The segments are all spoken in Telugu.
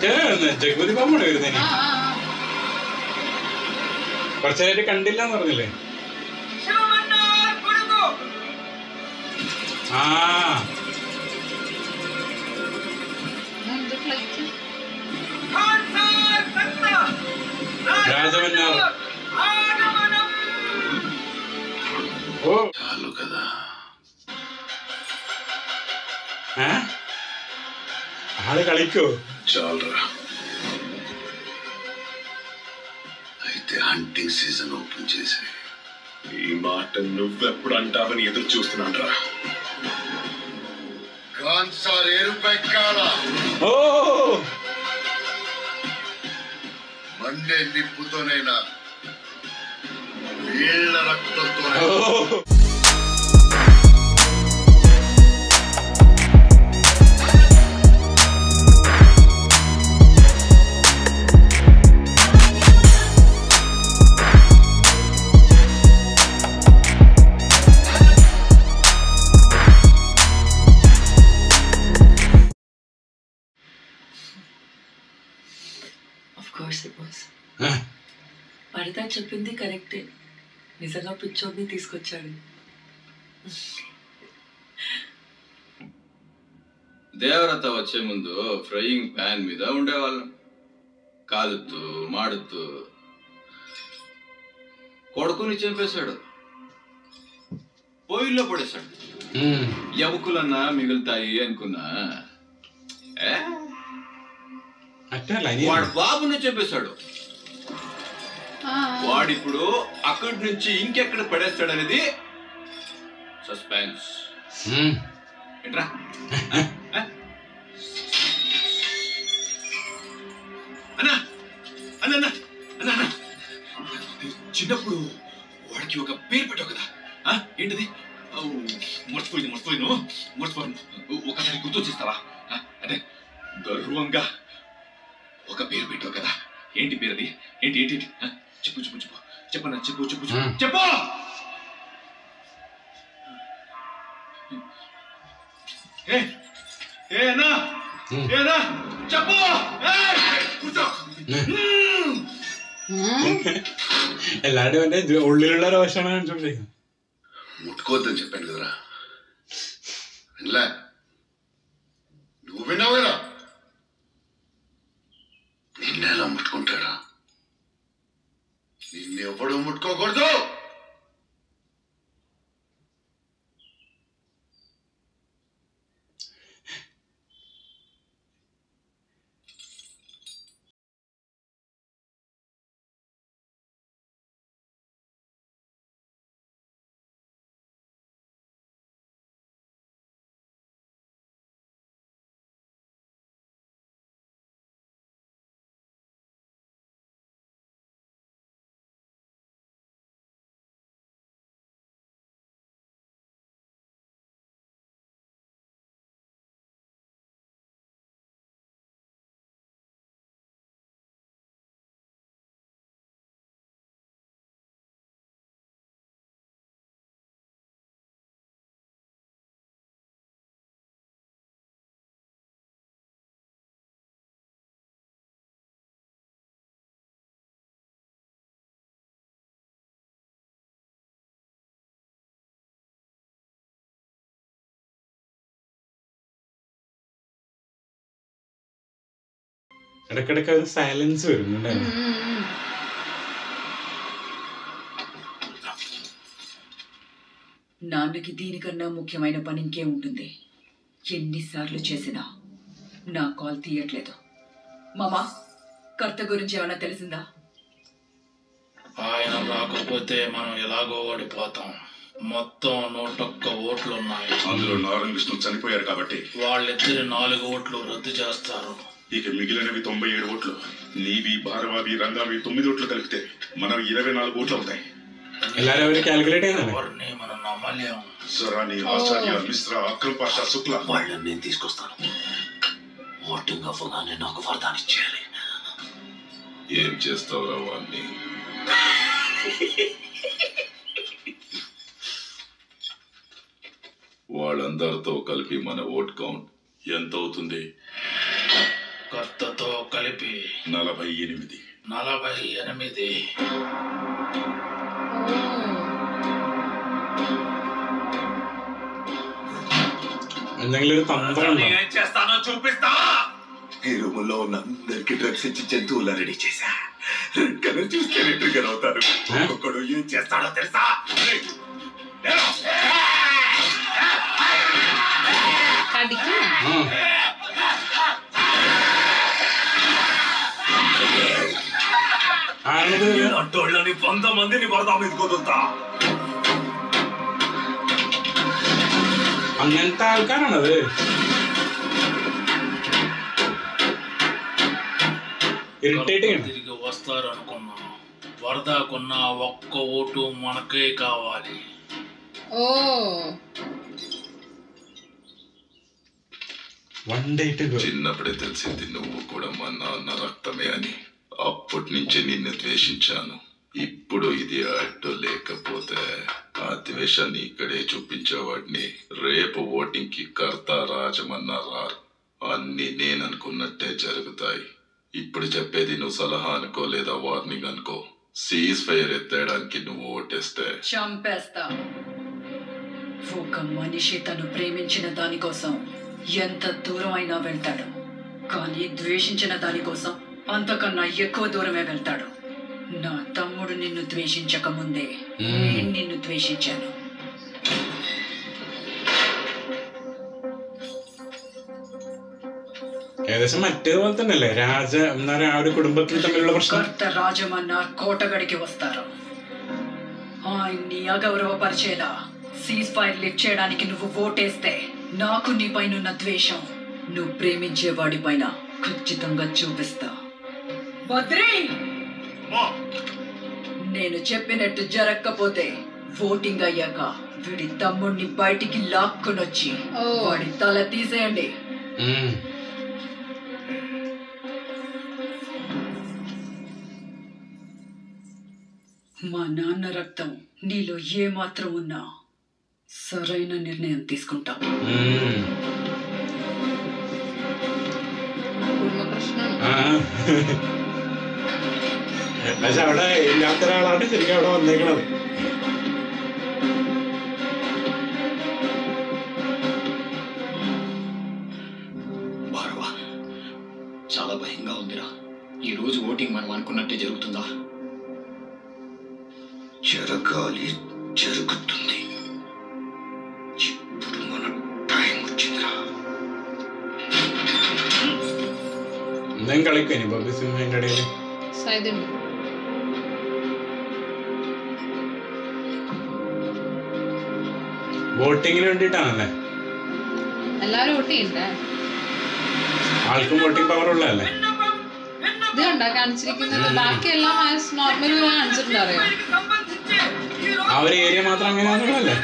ജഗവതി പാമ്പാണ് വരുന്നതിന് കുറച്ചായിട്ട് കണ്ടില്ലാന്ന് പറഞ്ഞില്ലേ? ആ రాజమన్నారు. ఓ చాలు కదా, ఆడ കളിക്കോ? చాలురా. అయితే హంటింగ్ సీజన్ ఓపెన్ చేసి ఈ మాట నువ్వెప్పుడు అంటావని ఎదురు చూస్తున్నాను రా. కాన్సార్ ఏరుపెక్కాల మండే నిప్పుతోనైనా వీళ్ళ రక్తంతోనే. పరితా చెప్పింది కరెక్టే, నిజంగా పిచ్చోడిని తీసుకొచ్చాడు. దేవరత వచ్చే ముందు ఫ్రైయింగ్ ప్యాన్ మీద ఉండేవాళ్ళం. కాలుతూ మాడుతూ కొడుకుని చంపేశాడు, పొయ్యిలో పడేశాడు. ఎముకలన్నా మిగులుతాయి అనుకున్నా, వాడు బాబుని చంపేశాడు. వాడిప్పుడు అక్కడి నుంచి ఇంకెక్కడ పడేస్తాడనేది సస్పెన్స్. ఏంట్రా అన్నా అన్నా అన్నా అన్నా, చిన్నప్పుడు వాడికి ఒక పేరు పెట్టావు కదా, ఏంటిది? మర్చిపోయాను ఒకసారి గుర్తొచ్చిస్తావా? అదే గర్వంగా ఒక పేరు పెట్టావు కదా, ఏంటి పేరు అది? ఏంటి ఏంటి చెప్పు చెప్పు చెప్పు చెప్పన్నా, చెప్పు చెప్పు చెప్పు. ఏనా ఏనా చెప్పు. എല്ലാവരും ഉള്ളിലുള്ള രോഷമാണ് ചോദിക്കുന്നത്. ముట్టుకోవద్దని చెప్పాను కదరా, వినలే? నువ్వు విన్నావు కదా? నిన్నెలా ముట్టుకుంటాడా? నిన్నెవడూ ముట్టుకోకూడదు. ഇടക്കിടക്ക് അത് സൈലൻസ് വരുന്നുണ്ടായിരുന്നു. నాన్నకి దీనికన్నా ముఖ్యమైన పని ఇంకే ఉంటుంది. ఎన్నిసార్లు చేసినా నా కాల్ తీయట్లేదు. మామా, కర్త గురించి ఏమైనా తెలిసిందా? ఆయన రాకపోతే మనం ఎలాగో ఓడిపోతాం. మొత్తం 101 ఓట్లు ఉన్నాయి. అందులో నారాయణ విష్ణు చనిపోయారు కాబట్టి వాళ్ళిద్దరి 4 ఓట్లు రద్దు చేస్తారు. ఇక మిగిలినవి 97 ఓట్లు. నీవి, భారవావి, రంగావి 9 ఓట్లు కలిపితే మనం 24 ఓట్లు అవుతాయి. ఎవరిని మనం నమ్మలేము. జరాని, ఆచార్య, మిశ్రా, అక్రమ్ పాషా, శుక్లా వాళ్ళని నేను తీసుకొస్తాను. ఓటింగ్ అవ్వగానే నాకు వరదాన్ని ఇచ్చేయాలి. ఏం చేస్తావురా వాడిని? వాళ్ళందరితో కలిపి మన ఓట్ కౌంట్ ఎంత అవుతుంది? కర్తతో కలిపి 48. 48. എന്തെങ്കിലും തന്ത്രം ఏం చేస్తానో చూపిస్తా. ఈ రూముల్లో ఉన్న అందరికి డ్రగ్స్ ఇచ్చి జంతువులా రెడీ చేశా. రెడ్ కలర్ చూస్తేనే ట్రిగర్ అవుతారు. ఒక్కొక్కడు ఏం చేస్తాడో తెలుసా? అంటోళ్ళని 100 మందిని వరద మీద కుదురుతా. അങ്ങനത്തെ ആൾക്കാരാണത്. తిరిగి వస్తారనుకున్నా. వరదకున్న ఒక్క ఓటు మనకే కావాలి. చిన్నప్పుడే తెలిసింది నువ్వు కూడా మా నాన్న రక్తమే అని. అప్పటి నుంచి నిన్ను ద్వేషించాను. ఇప్పుడు ఇది అడ్డు లేకపోతే ఆ ద్వేషాన్ని ఇక్కడే చూపించేవాడిని. రేపు ఓటింగ్ కి కర్త రాజమన్న రారు. అన్ని నేననుకున్నట్టే జరుగుతాయి. ఇప్పుడు చెప్పేది నువ్వు సలహా అనుకో లేదా వార్నింగ్ అనుకో. సీజ్ ఫైర్ ఎత్తేయడానికి నువ్వు ఓటేస్తే చంపేస్తా. ఒక మనిషి తను ప్రేమించిన దానికోసం ఎంత దూరం అయినా వెళ్తాడు, కానీ ద్వేషించిన దానికోసం అంతకన్నా ఎక్కువ దూరమే వెళ్తాడు. నా తమ్ముడు నిన్ను ద్వేషించక ముందే నేను నిన్ను ద్వేషించాను. ഏകദേശം മറ്റേതുപോലെ തന്നെയല്ലേ രാജ എന്താ പറയാ ആ ഒരു കുടുംബത്തിൽ തമ്മിലുള്ള പ്രശ്നം. కర్త రాజమన్నారు కోటగడికి వస్తారు. ఆయన్ని అగౌరవపరిచేలా సీజ్ ఫైర్ లిఫ్ట్ చేయడానికి నువ్వు ఓటేస్తే నాకు నీ పైన ద్వేషం నువ్వు ప్రేమించే వాడి పైన ఖచ్చితంగా చూపిస్తా. బద్రీ, నేను చెప్పినట్టు జరగకపోతే ఓటింగ్ అయ్యాక వీడి తమ్ముడిని బయటికి లాక్కునొచ్చి వాడి తల తీసేయండి. మా నాన్న రక్తం నీలో ఏమాత్రం ఉన్నా సరైన నిర్ణయం తీసుకుంటా. പക്ഷെ അവിടെ ഇല്ലാത്ത ഒരാളാണ് ശരിക്കും അവിടെ വന്നേക്കണത്. భారవా, చాలా భయంగా ఉందిరా. ఈ రోజు ఓటింగ్ మనం అనుకున్నట్టే జరుగుతుందా? జరగాలి, జరుగుతుంది. ఇప్పుడు మన టైం వచ్చిందిరా. എന്തെങ്കിലും കളിക്കും ഇനി ബബി സിംഹന്റെ ഇടയിൽ. വോട്ടിങ്ങിന് വേണ്ടിട്ടാണല്ലേ എല്ലാരും വോട്ട് ചെയ്യണ്ടേ? ആൾക്കും വോട്ടിംഗ് പവർ ഉള്ളതല്ലേ? ഇത് കണ്ടാ കാണിച്ചിരിക്കുന്നത്? ബാക്കിയെല്ലാം നോർമലി കാണിച്ചിട്ടുണ്ടറിയോ? ആ ഒരു ഏരിയ മാത്രം അങ്ങനെയാണെന്നുള്ളതല്ലേ?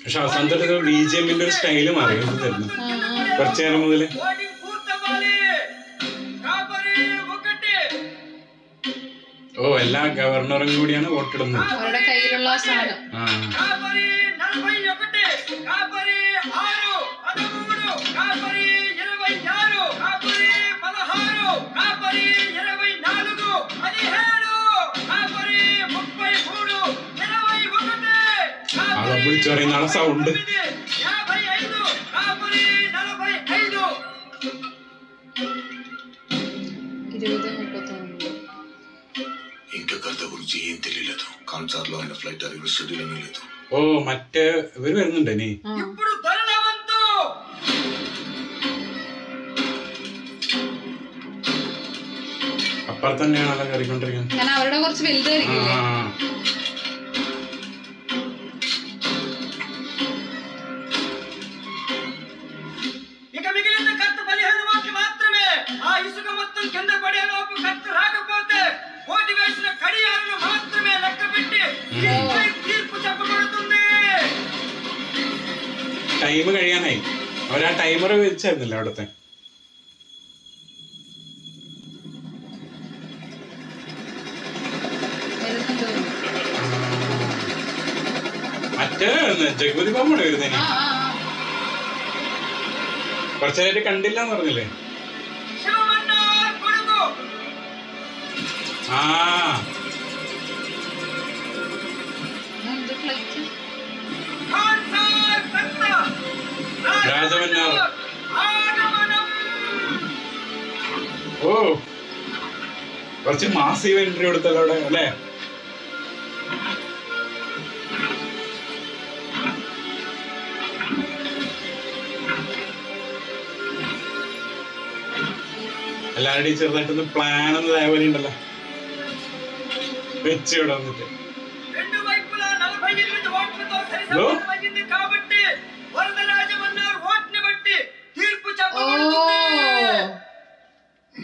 പക്ഷെ അവസാനത്തെ BGM-ന്റെ ഒരു സ്റ്റൈല് മാറി തരുന്നു കുറച്ചു നേരം മുതല്. ഓ, എല്ലാ ഗവർണറും കൂടിയാണ് വോട്ടിടുന്നത്. അവരുടെ കയ്യിലുള്ള സാധനം. ആളെ വിളിച്ചു പറയുന്ന ആളെ സൗണ്ട്. ఇంకా కర్త గురించి ఏం తెలియలేదు. కాన్సార్లో ఆయన ఫ్లైట్ అరేంజ్ షెడ్యూల్ లేదు. ఓ, മറ്റേ ഇവര് വരുന്നുണ്ട് ഇനി. അപ്പുറത്ത് തന്നെയാണല്ലോ കയറിക്കൊണ്ടിരിക്കുന്നത്. അവരുടെ കുറച്ച് വലുതായിരിക്കും. ടൈം കഴിയാനായി. അവരാ ടൈമർ വെച്ചായിരുന്നില്ല അവിടുത്തെ. മറ്റേ ജഗവതി ബാബാണ് വരുന്നതിന്. കുറച്ചേരായിട്ട് കണ്ടില്ലെന്ന് പറഞ്ഞില്ലേ? ആ രാജമന്നാർ. ഓ കുറച്ച് മാസീവ് എൻട്രി കൊടുത്തല്ലോ അവിടെ അല്ലേ? എല്ലാവരുടെയും ചെറുതായിട്ടൊന്ന് പ്ലാൻ ഒന്ന് അതേപോലെ ഉണ്ടല്ലോ വെച്ച് ഇവിടെ വന്നിട്ട്.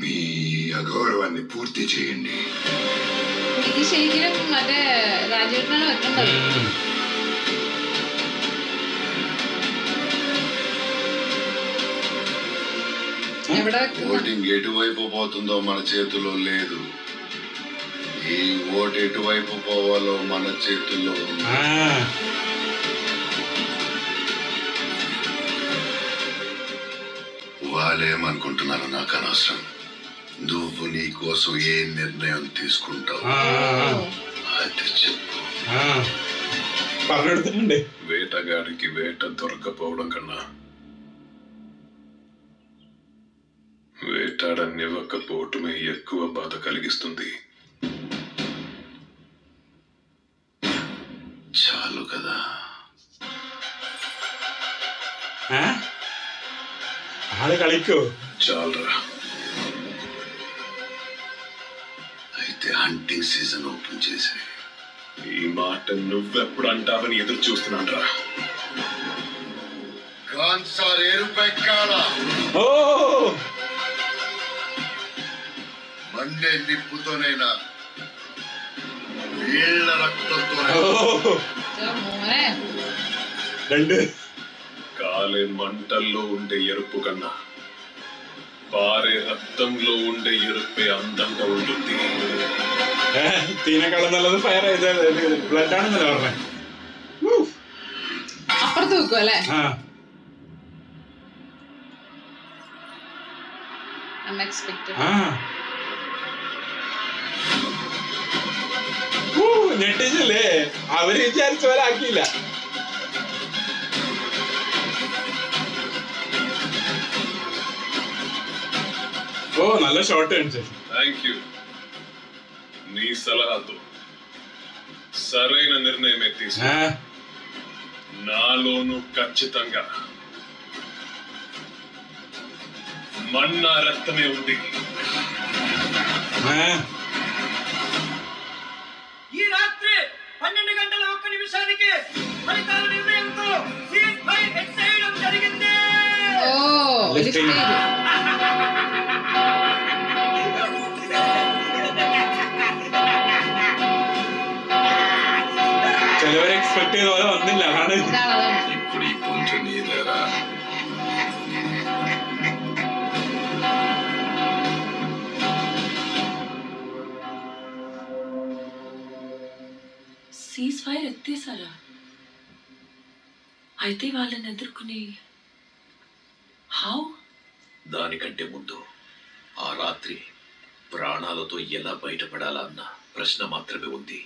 మీ అగౌరవాన్ని పూర్తి చేయండి. ఇది శരിക്കും മറ്റേ രാജേട്ടനാണ് വെക്കേണ്ടത്. ఓటింగ్ ఎటువైపు పోతుందో మన చేతిలో లేదు. ఈ ఓటు ఎటువైపు పోవాలో మన చేతుల్లో ఉంది. వాళ్ళేమనుకుంటున్నారు నాకు అనవసరం. నువ్వు నీ కోసం ఏ నిర్ణయం తీసుకుంటావు అది చెప్పు. వేటగాడికి వేట దొరకపోవడం కన్నా వేటాడనివ్వకపోవటమే ఎక్కువ బాధ కలిగిస్తుంది. చాలు కదా. ఆడ കളിക്കോ? చాలరా. అయితే హంటింగ్ సీజన్ ఓపెన్ చేసి. ఈ మాట నువ్వెప్పుడు అంటావని ఎదురు చూస్తున్నాను రా. కాన్సార్ ఏరుపెక్కాల మండే నిప్పుతోనైనా వీళ్ళ రక్తంతోనే. కాలే మంటల్లో ఉండే ఎరుపు కన్నా పారే రక్తంలో ఉండే ఎరుపే అందంగా ఉంటుంది. തീനേക്കാളും നല്ലത് ഫയർ ബ്ലഡ് ആണെന്നല്ലേ പറഞ്ഞേ? അപ്പുറത്ത് വെക്കും അല്ലേ? ഞെട്ടിച്ചല്ലേ? അവര് വിചാരിച്ച പോലെ ആക്കിയില്ല. ఓ നല്ല ഷോട്ട് കാണിച്ചു. Thank you. నీ సలహాతో సరైన నిర్ణయమే తీసుకున్నా. నాలోనూ ఖచ్చితంగా మన్నా రక్తమే ఉంది. ఈ రాత్రి 12 గంటల 1 నిమిషానికి ఫలితాల నిర్ణయంతో సీజ్-ఫైర్ ఎక్సైడ్ జరిగింది. ചിലവർ എക്സ്പെക്ട് ചെയ്ത പോലെ വന്നില്ല. ఇప్పుడు ఈ పుంజు నీదేరా. Cease fire ఎత్తేసారా? అయితే వాళ్ళని ఎదుర్కొని హౌ? దానికంటే ముందు ఆ రాత్రి ప్రాణాలతో ఎలా బయటపడాలా అన్న ప్రశ్న మాత్రమే ఉంది.